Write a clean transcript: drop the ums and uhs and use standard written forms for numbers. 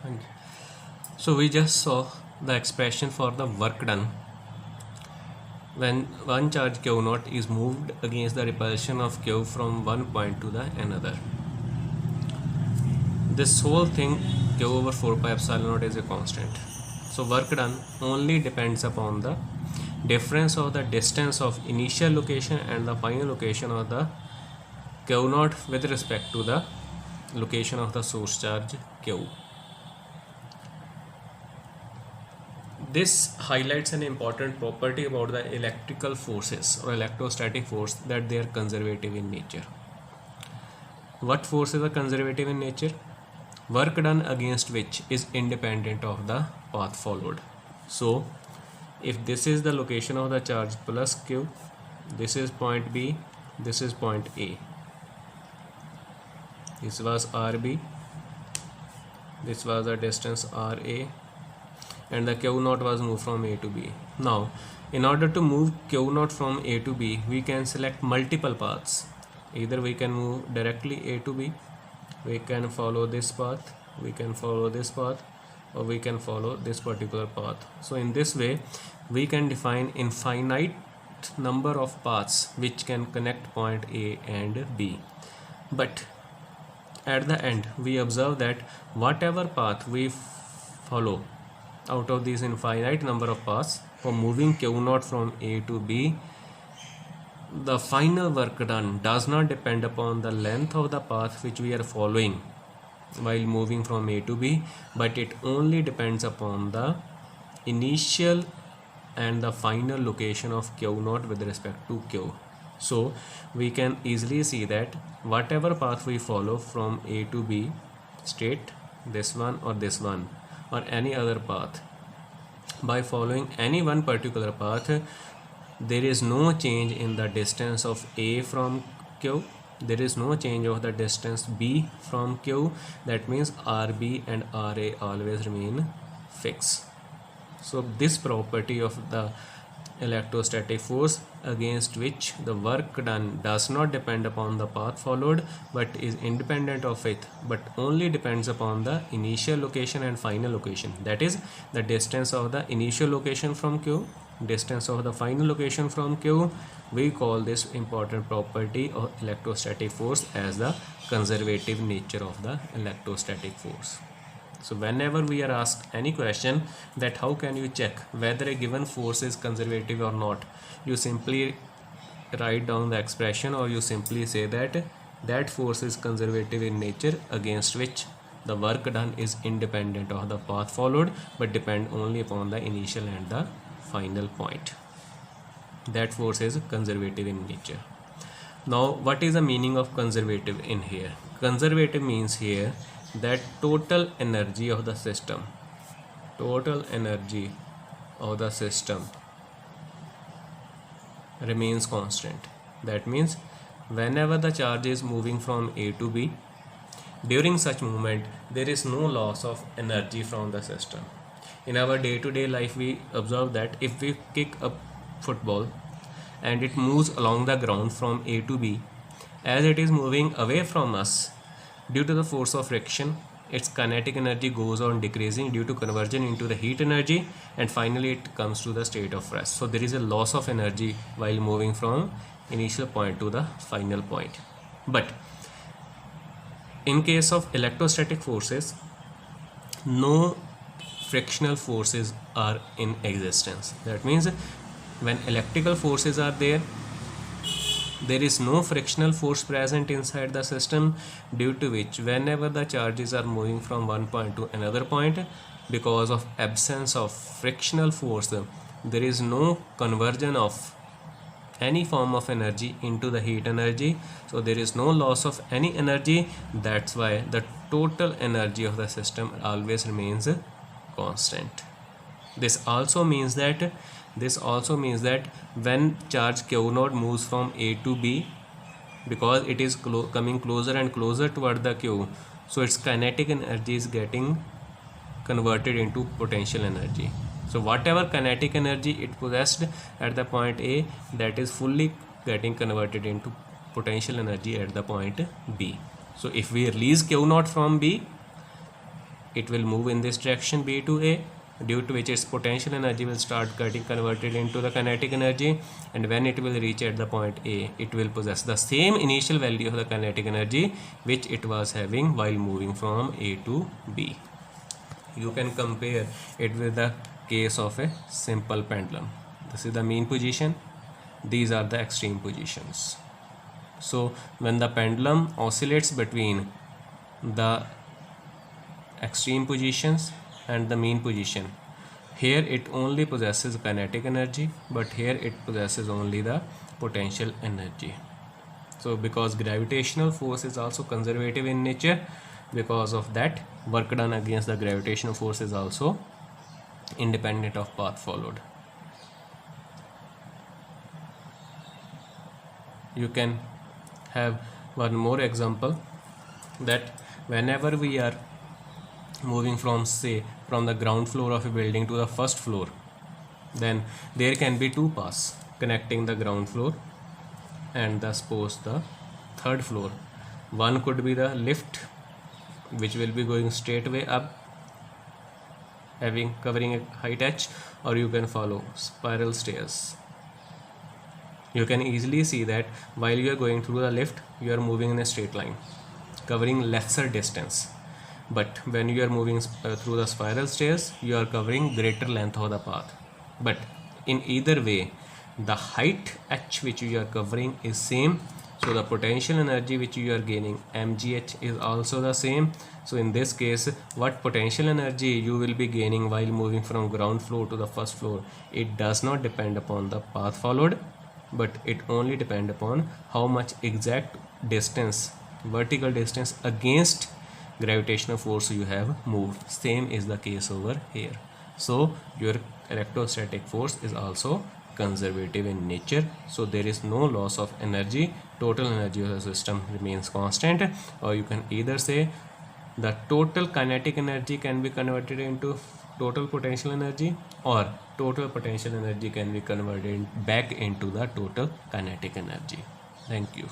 And so we just saw the expression for the work done when one charge q naught is moved against the repulsion of q from one point to the another. This whole thing q over 4 pi epsilon naught is a constant. So work done only depends upon the difference of the distance of initial location and the final location of the q naught with respect to the location of the source charge q. This highlights an important property about the electrical forces or electrostatic force, that they are conservative in nature. What forces are conservative in nature? Work done against which is independent of the path followed. So if this is the location of the charge plus q, this is point B, this is point A, this was RB, this was the distance RA, and the q naught was moved from A to B. Now in order to move q naught from A to B, we can select multiple paths. Either we can move directly A to B, we can follow this path, we can follow this path, or we can follow this particular path. So in this way we can define infinite number of paths which can connect point A and B. But at the end we observe that whatever path we follow out of these infinite number of paths for moving q naught from A to B, the final work done does not depend upon the length of the path which we are following while moving from A to B, but it only depends upon the initial and the final location of q naught with respect to q. So we can easily see that whatever path we follow from A to B, straight, this one or this one or any other path, by following any one particular path, there is no change in the distance of A from Q, there is no change of the distance B from Q. That means RB and RA always remain fixed. So this property of the electrostatic force against which the work done does not depend upon the path followed but is independent of it, but only depends upon the initial location and final location, that is the distance of the initial location from Q, distance of the final location from Q. We call this important property of electrostatic force as the conservative nature of the electrostatic force. So whenever we are asked any question that how can you check whether a given force is conservative or not, you simply write down the expression, or you simply say that that force is conservative in nature against which the work done is independent of the path followed but depend only upon the initial and the final point. That force is conservative in nature. Now what is the meaning of conservative in here? Conservative means here that total energy of the system, remains constant. That means whenever the charge is moving from A to B, during such movement there is no loss of energy from the system. In our day-to-day life we observe that if we kick a football and it moves along the ground from A to B, as it is moving away from us, due to the force of friction, its kinetic energy goes on decreasing due to conversion into the heat energy, and finally it comes to the state of rest. So there is a loss of energy while moving from initial point to the final point. But in case of electrostatic forces, no frictional forces are in existence. That means when electrical forces are there, there is no frictional force present inside the system, due to which whenever the charges are moving from one point to another point, because of absence of frictional force, there is no conversion of any form of energy into the heat energy. So there is no loss of any energy. That's why the total energy of the system always remains constant. This also means that when charge q naught moves from A to B, because it is coming closer and closer toward the q, so its kinetic energy is getting converted into potential energy. So whatever kinetic energy it possessed at the point A, that is fully getting converted into potential energy at the point B. So if we release q naught from B, it will move in this direction B to A, due to which its potential energy will start getting converted into the kinetic energy, and when it will reach at the point A, it will possess the same initial value of the kinetic energy which it was having while moving from A to B. You can compare it with the case of a simple pendulum. This is the mean position, these are the extreme positions. So when the pendulum oscillates between the extreme positions and the mean position, here it only possesses kinetic energy, but here it possesses only the potential energy. So because gravitational force is also conservative in nature, because of that, work done against the gravitational force is also independent of path followed. You can have one more example, that whenever we are moving from, say, from the ground floor of a building to the first floor, then there can be two paths connecting the ground floor and suppose the third floor. One could be the lift, which will be going straight way up, covering a height h, or you can follow spiral stairs. You can easily see that while you are going through the lift, you are moving in a straight line, covering lesser distance. But when you are moving through the spiral stairs, you are covering greater length of the path. But in either way, the height h which you are covering is same, so the potential energy which you are gaining, mgh, is also the same. So in this case, what potential energy you will be gaining while moving from ground floor to the first floor, it does not depend upon the path followed, but it only depends upon how much exact distance, vertical distance against gravitational force you have moved. Same is the case over here. So your electrostatic force is also conservative in nature, so there is no loss of energy, total energy of the system remains constant. Or you can either say the total kinetic energy can be converted into total potential energy, or total potential energy can be converted back into the total kinetic energy. Thank you.